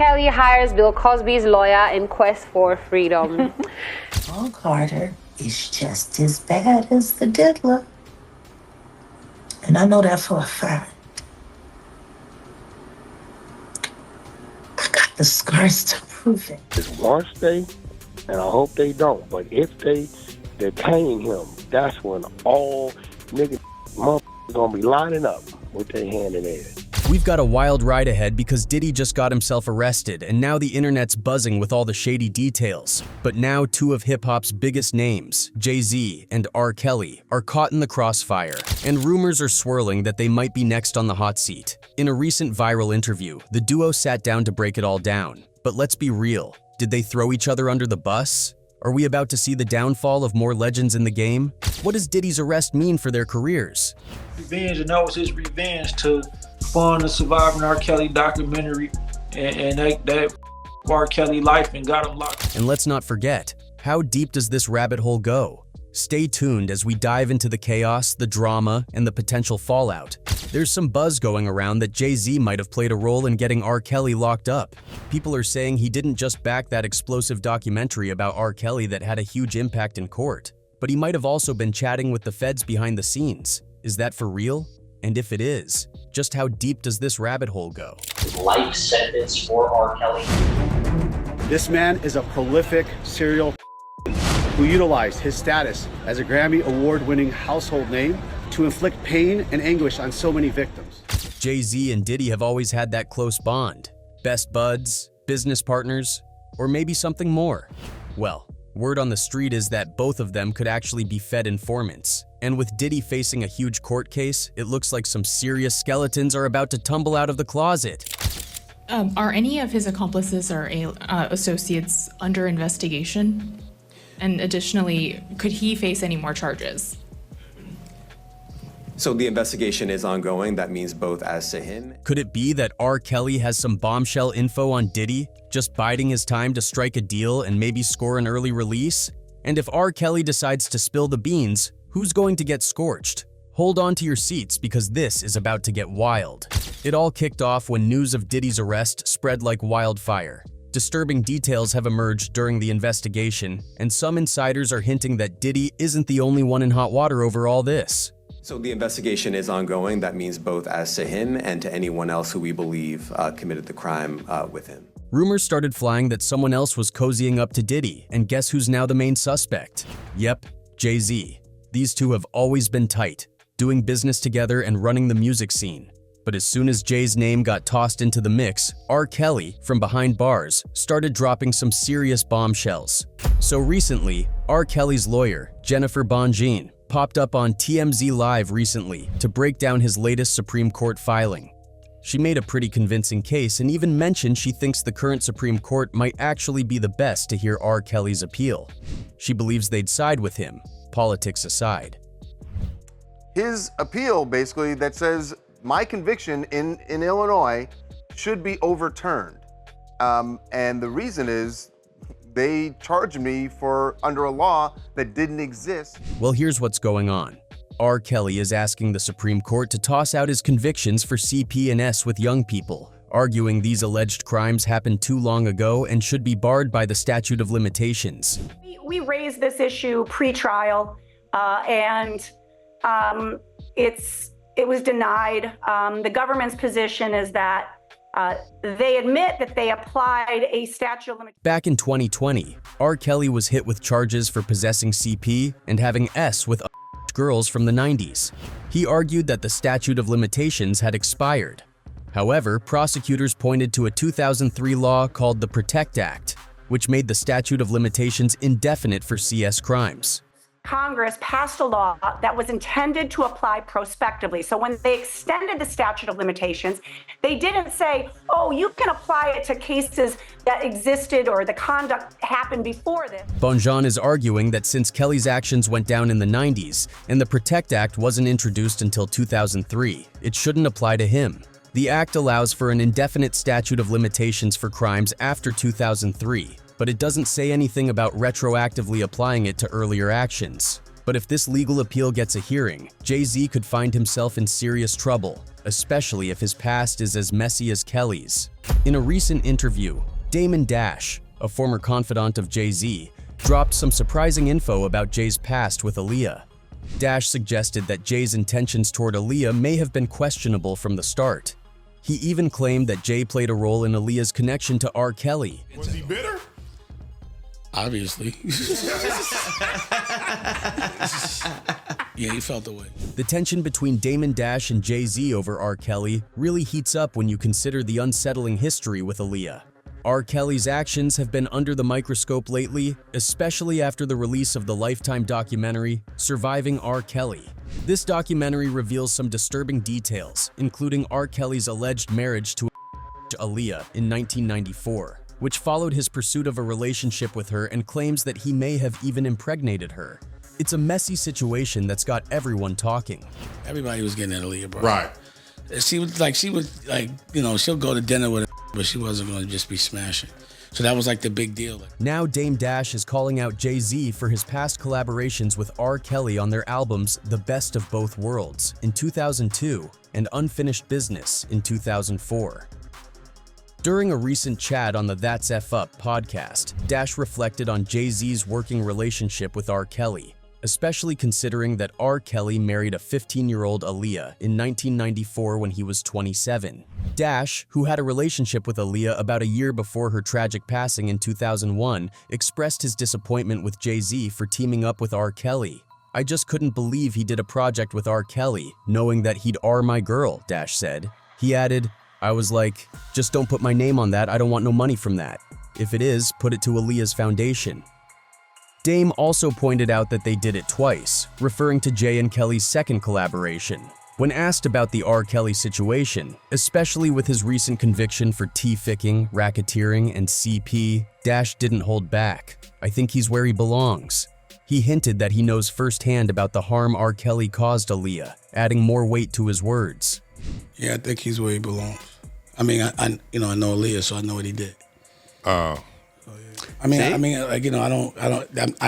Kelly hires Bill Cosby's lawyer in quest for freedom. Paul Carter is just as bad as the diddler. And I know that for a fact. I got the scars to prove it. Just once they, and I hope they don't, but if they detain him, that's when all niggas motherfuckers gonna be lining up with their hand in there. We've got a wild ride ahead because Diddy just got himself arrested, and now the internet's buzzing with all the shady details. But now two of hip-hop's biggest names, Jay-Z and R. Kelly, are caught in the crossfire, and rumors are swirling that they might be next on the hot seat. In a recent viral interview, the duo sat down to break it all down. But let's be real, did they throw each other under the bus? Are we about to see the downfall of more legends in the game? What does Diddy's arrest mean for their careers? Revenge, and that was his revenge to fund the Surviving R. Kelly documentary, and that R. Kelly life and got him locked. And let's not forget, how deep does this rabbit hole go? Stay tuned as we dive into the chaos, the drama, and the potential fallout. There's some buzz going around that Jay-Z might have played a role in getting R. Kelly locked up. People are saying he didn't just back that explosive documentary about R. Kelly that had a huge impact in court, but he might have also been chatting with the feds behind the scenes. Is that for real? And if it is, just how deep does this rabbit hole go? Life sentence for R. Kelly. This man is a prolific serial who utilized his status as a Grammy award-winning household name to inflict pain and anguish on so many victims. Jay-Z and Diddy have always had that close bond. Best buds, business partners, or maybe something more. Well, word on the street is that both of them could actually be Fed informants. And with Diddy facing a huge court case, it looks like some serious skeletons are about to tumble out of the closet. Are any of his accomplices or associates under investigation? And additionally, could he face any more charges? So the investigation is ongoing. That means both as to him. Could it be that R. Kelly has some bombshell info on Diddy, just biding his time to strike a deal and maybe score an early release? And if R. Kelly decides to spill the beans, who's going to get scorched? Hold on to your seats because this is about to get wild. It all kicked off when news of Diddy's arrest spread like wildfire. Disturbing details have emerged during the investigation, and some insiders are hinting that Diddy isn't the only one in hot water over all this. So the investigation is ongoing. That means both as to him and to anyone else who we believe committed the crime with him. Rumors started flying that someone else was cozying up to Diddy, and guess who's now the main suspect? Yep, Jay-Z. These two have always been tight, doing business together and running the music scene. But as soon as Jay's name got tossed into the mix, R. Kelly, from behind bars, started dropping some serious bombshells. So recently, R. Kelly's lawyer, Jennifer Bonjean, popped up on TMZ Live recently to break down his latest Supreme Court filing. She made a pretty convincing case and even mentioned she thinks the current Supreme Court might actually be the best to hear R. Kelly's appeal. She believes they'd side with him, politics aside. His appeal, basically, that says my conviction in Illinois should be overturned. And the reason is they charged me for under a law that didn't exist. Well, here's what's going on. R. Kelly is asking the Supreme Court to toss out his convictions for CP and S with young people, arguing these alleged crimes happened too long ago and should be barred by the statute of limitations. We raised this issue pre-trial, and it was denied. The government's position is that they admit that they applied a statute of limitations. Back in 2020, R. Kelly was hit with charges for possessing CP and having S with girls from the 90s. He argued that the statute of limitations had expired. However, prosecutors pointed to a 2003 law called the PROTECT Act, which made the statute of limitations indefinite for CS crimes. Congress passed a law that was intended to apply prospectively. So when they extended the statute of limitations, they didn't say, oh, you can apply it to cases that existed or the conduct happened before this. Bonjean is arguing that since Kelly's actions went down in the 90s and the PROTECT Act wasn't introduced until 2003, it shouldn't apply to him. The act allows for an indefinite statute of limitations for crimes after 2003, but it doesn't say anything about retroactively applying it to earlier actions. But if this legal appeal gets a hearing, Jay-Z could find himself in serious trouble, especially if his past is as messy as Kelly's. In a recent interview, Damon Dash, a former confidant of Jay-Z, dropped some surprising info about Jay's past with Aaliyah. Dash suggested that Jay's intentions toward Aaliyah may have been questionable from the start. He even claimed that Jay played a role in Aaliyah's connection to R. Kelly. Was he bitter? Obviously. Yeah, he felt the way. The tension between Damon Dash and Jay-Z over R. Kelly really heats up when you consider the unsettling history with Aaliyah. R. Kelly's actions have been under the microscope lately, especially after the release of the Lifetime documentary, Surviving R. Kelly. This documentary reveals some disturbing details, including R. Kelly's alleged marriage to Aaliyah in 1994, which followed his pursuit of a relationship with her and claims that he may have even impregnated her. It's a messy situation that's got everyone talking. Everybody was getting at Aaliyah, bro. Right. She was like, she'll go to dinner with her, but she wasn't going to just be smashing. So that was like the big deal. Now Dame Dash is calling out Jay-Z for his past collaborations with R. Kelly on their albums The Best of Both Worlds in 2002 and Unfinished Business in 2004. During a recent chat on the That's F Up podcast, Dash reflected on Jay-Z's working relationship with R. Kelly, especially considering that R. Kelly married a 15-year-old Aaliyah in 1994 when he was 27. Dash, who had a relationship with Aaliyah about a year before her tragic passing in 2001, expressed his disappointment with Jay-Z for teaming up with R. Kelly. "I just couldn't believe he did a project with R. Kelly, knowing that he'd R my girl," Dash said. He added, "I was like, just don't put my name on that, I don't want no money from that. If it is, put it to Aaliyah's foundation." Dame also pointed out that they did it twice, referring to Jay and Kelly's second collaboration. When asked about the R. Kelly situation, especially with his recent conviction for T-ficking, racketeering, and CP, Dash didn't hold back. "I think he's where he belongs." He hinted that he knows firsthand about the harm R. Kelly caused Aaliyah, adding more weight to his words. Yeah, I think he's where he belongs. I mean, I know Aaliyah, so I know what he did. I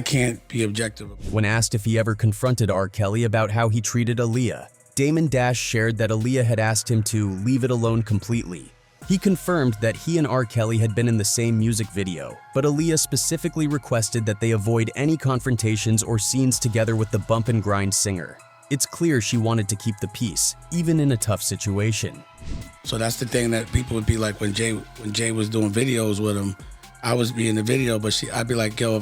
can't be objective. When asked if he ever confronted R. Kelly about how he treated Aaliyah, Damon Dash shared that Aaliyah had asked him to leave it alone completely. He confirmed that he and R. Kelly had been in the same music video, but Aaliyah specifically requested that they avoid any confrontations or scenes together with the bump and grind singer. It's clear she wanted to keep the peace, even in a tough situation. So that's the thing that people would be like when Jay was doing videos with him, I was be in the video, but I'd be like, "Yo,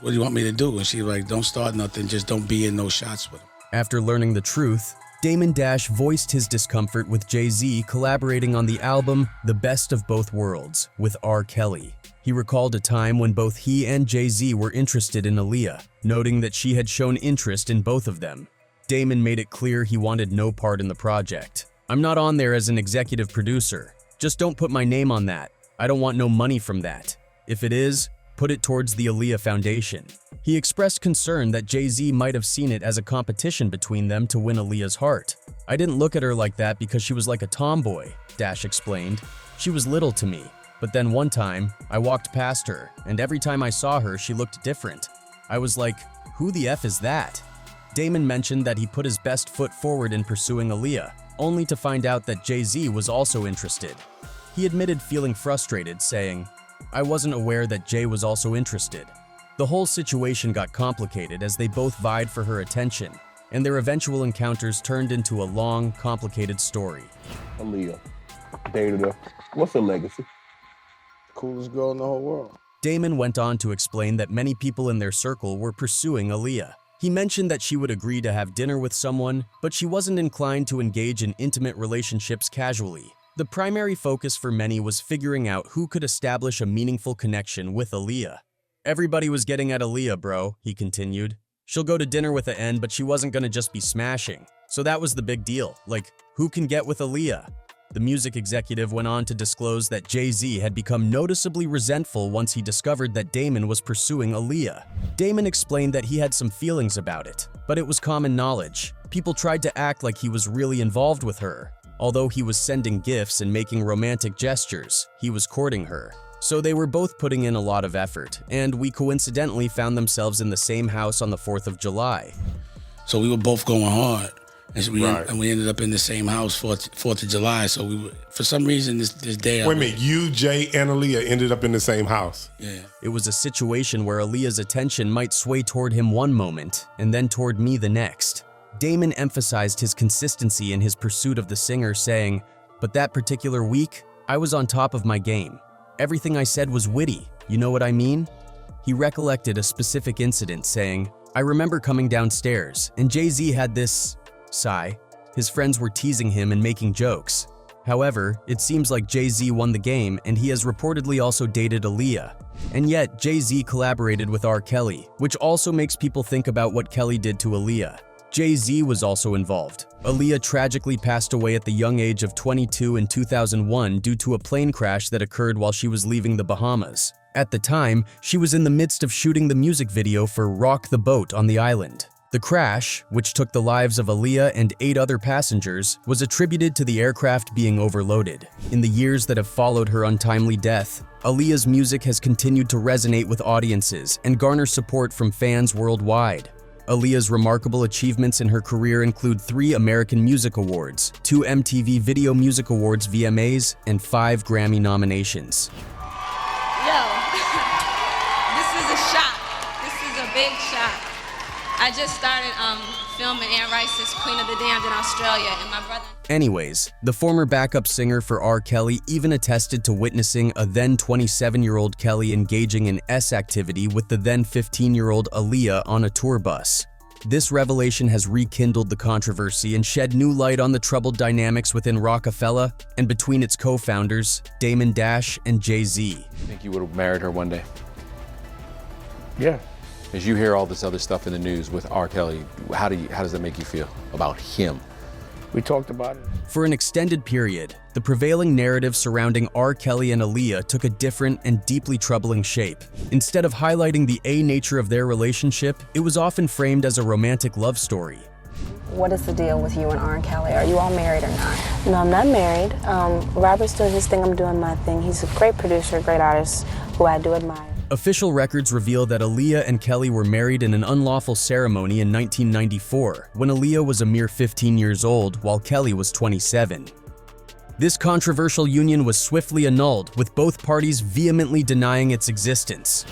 what do you want me to do?" And she'd be like, "Don't start nothing, just don't be in no shots with him." After learning the truth, Damon Dash voiced his discomfort with Jay-Z collaborating on the album The Best of Both Worlds with R. Kelly. He recalled a time when both he and Jay-Z were interested in Aaliyah, noting that she had shown interest in both of them. Damon made it clear he wanted no part in the project. "I'm not on there as an executive producer. Just don't put my name on that. I don't want no money from that. If it is, put it towards the Aaliyah Foundation." He expressed concern that Jay-Z might have seen it as a competition between them to win Aaliyah's heart. "I didn't look at her like that because she was like a tomboy," Dash explained. "She was little to me, but then one time, I walked past her, and every time I saw her, she looked different. I was like, who the F is that?" Damon mentioned that he put his best foot forward in pursuing Aaliyah, only to find out that Jay-Z was also interested. He admitted feeling frustrated, saying, "I wasn't aware that Jay was also interested." The whole situation got complicated as they both vied for her attention, and their eventual encounters turned into a long, complicated story. Aaliyah, dated her. What's her legacy? Coolest girl in the whole world. Damon went on to explain that many people in their circle were pursuing Aaliyah. He mentioned that she would agree to have dinner with someone, but she wasn't inclined to engage in intimate relationships casually. The primary focus for many was figuring out who could establish a meaningful connection with Aaliyah. "Everybody was getting at Aaliyah, bro," he continued. "She'll go to dinner with an end, but she wasn't gonna just be smashing. So that was the big deal. Like, who can get with Aaliyah?" The music executive went on to disclose that Jay-Z had become noticeably resentful once he discovered that Damon was pursuing Aaliyah. Damon explained that he had some feelings about it, but it was common knowledge. People tried to act like he was really involved with her. Although he was sending gifts and making romantic gestures, he was courting her. So they were both putting in a lot of effort, and we coincidentally found themselves in the same house on the 4th of July. So we were both going hard, and we ended up in the same house 4th of July. So we were, for some reason, this day. Wait a minute, you, Jay, and Aaliyah ended up in the same house? Yeah. It was a situation where Aaliyah's attention might sway toward him one moment and then toward me the next. Damon emphasized his consistency in his pursuit of the singer, saying, "But that particular week, I was on top of my game. Everything I said was witty, you know what I mean?" He recollected a specific incident, saying, "I remember coming downstairs, and Jay-Z had this sigh. His friends were teasing him and making jokes. However, it seems like Jay-Z won the game, and he has reportedly also dated Aaliyah. And yet, Jay-Z collaborated with R. Kelly, which also makes people think about what Kelly did to Aaliyah. Jay-Z was also involved. Aaliyah tragically passed away at the young age of 22 in 2001 due to a plane crash that occurred while she was leaving the Bahamas. At the time, she was in the midst of shooting the music video for Rock the Boat on the island. The crash, which took the lives of Aaliyah and 8 other passengers, was attributed to the aircraft being overloaded. In the years that have followed her untimely death, Aaliyah's music has continued to resonate with audiences and garner support from fans worldwide. Aaliyah's remarkable achievements in her career include 3 American Music Awards, 2 MTV Video Music Awards VMAs, and 5 Grammy nominations. Yo, this is a shot. This is a big shot. I just started filming Anne Rice's Queen of the Damned in Australia, and my brother... Anyways, the former backup singer for R. Kelly even attested to witnessing a then 27-year-old Kelly engaging in S activity with the then 15-year-old Aaliyah on a tour bus. This revelation has rekindled the controversy and shed new light on the troubled dynamics within Rockefeller and between its co-founders, Damon Dash and Jay-Z. Think you would have married her one day? Yeah. As you hear all this other stuff in the news with R. Kelly, how does that make you feel about him? We talked about it. For an extended period, the prevailing narrative surrounding R. Kelly and Aaliyah took a different and deeply troubling shape. Instead of highlighting the nature of their relationship, it was often framed as a romantic love story. What is the deal with you and R. Kelly? Are you all married or not? No, I'm not married. Robert's doing his thing, I'm doing my thing. He's a great producer, great artist, who I do admire. Official records reveal that Aaliyah and Kelly were married in an unlawful ceremony in 1994, when Aaliyah was a mere 15 years old while Kelly was 27. This controversial union was swiftly annulled, with both parties vehemently denying its existence.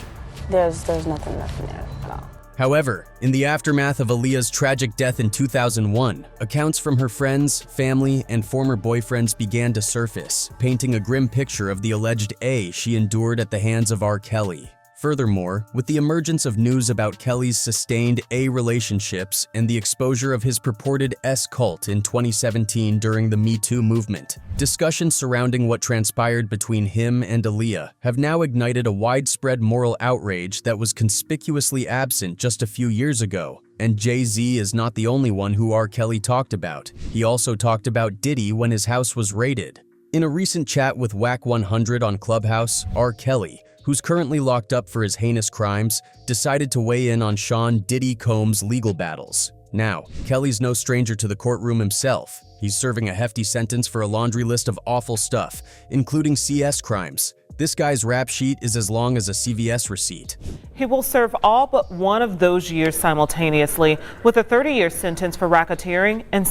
There's nothing there at all. However, in the aftermath of Aaliyah's tragic death in 2001, accounts from her friends, family, and former boyfriends began to surface, painting a grim picture of the alleged she endured at the hands of R. Kelly. Furthermore, with the emergence of news about Kelly's sustained relationships and the exposure of his purported cult in 2017 during the Me Too movement, discussions surrounding what transpired between him and Aaliyah have now ignited a widespread moral outrage that was conspicuously absent just a few years ago. And Jay-Z is not the only one who R. Kelly talked about. He also talked about Diddy when his house was raided. In a recent chat with Whack 100 on Clubhouse, R. Kelly, who's currently locked up for his heinous crimes, decided to weigh in on Sean Diddy Combs' legal battles. Now, Kelly's no stranger to the courtroom himself. He's serving a hefty sentence for a laundry list of awful stuff, including CS crimes. This guy's rap sheet is as long as a CVS receipt. He will serve all but one of those years simultaneously, with a 30-year sentence for racketeering and...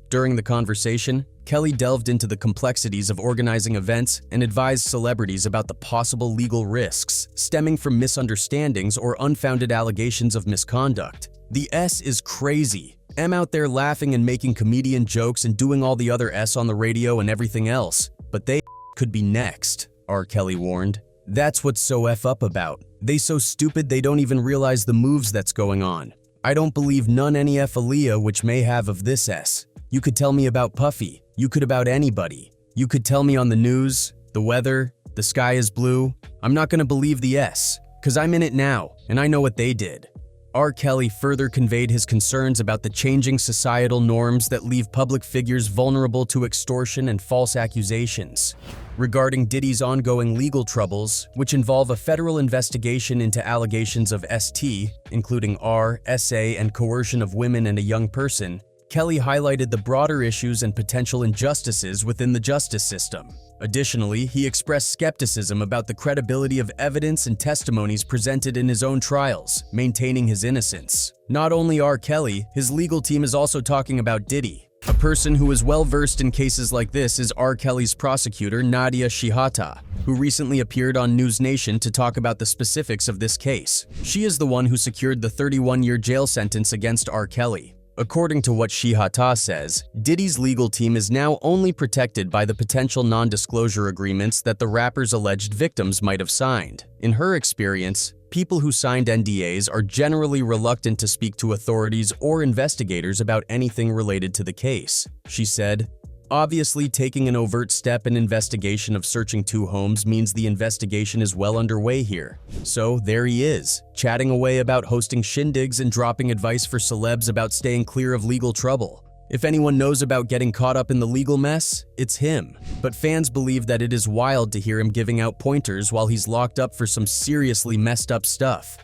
During the conversation, Kelly delved into the complexities of organizing events and advised celebrities about the possible legal risks stemming from misunderstandings or unfounded allegations of misconduct. The S is crazy. M out there laughing and making comedian jokes and doing all the other S on the radio and everything else. But they could be next, R. Kelly warned. That's what's so F up about. They so stupid they don't even realize the moves that's going on. I don't believe none any F Aaliyah which may have of this S. You could tell me about Puffy. You could about anybody. You could tell me on the news, the weather, the sky is blue. I'm not gonna believe the S, cause I'm in it now, and I know what they did. R. Kelly further conveyed his concerns about the changing societal norms that leave public figures vulnerable to extortion and false accusations. Regarding Diddy's ongoing legal troubles, which involve a federal investigation into allegations of ST, including R, SA, and coercion of women and a young person, Kelly highlighted the broader issues and potential injustices within the justice system. Additionally, he expressed skepticism about the credibility of evidence and testimonies presented in his own trials, maintaining his innocence. Not only R. Kelly, his legal team is also talking about Diddy. A person who is well-versed in cases like this is R. Kelly's prosecutor, Nadia Shihata, who recently appeared on News Nation to talk about the specifics of this case. She is the one who secured the 31-year jail sentence against R. Kelly. According to what Shihata says, Diddy's legal team is now only protected by the potential non-disclosure agreements that the rapper's alleged victims might have signed. In her experience, people who signed NDAs are generally reluctant to speak to authorities or investigators about anything related to the case. She said, "Obviously, taking an overt step in investigation of searching 2 homes means the investigation is well underway here. So there he is, chatting away about hosting shindigs and dropping advice for celebs about staying clear of legal trouble. If anyone knows about getting caught up in the legal mess, it's him." But fans believe that it is wild to hear him giving out pointers while he's locked up for some seriously messed up stuff.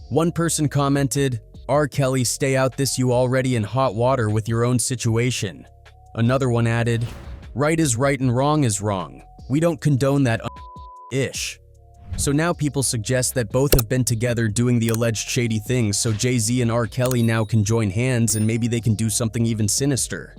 One person commented, "R. Kelly, stay out this, you already in hot water with your own situation." Another one added, "Right is right and wrong is wrong. We don't condone that ish." So now people suggest that both have been together doing the alleged shady things, so Jay-Z and R. Kelly now can join hands and maybe they can do something even sinister.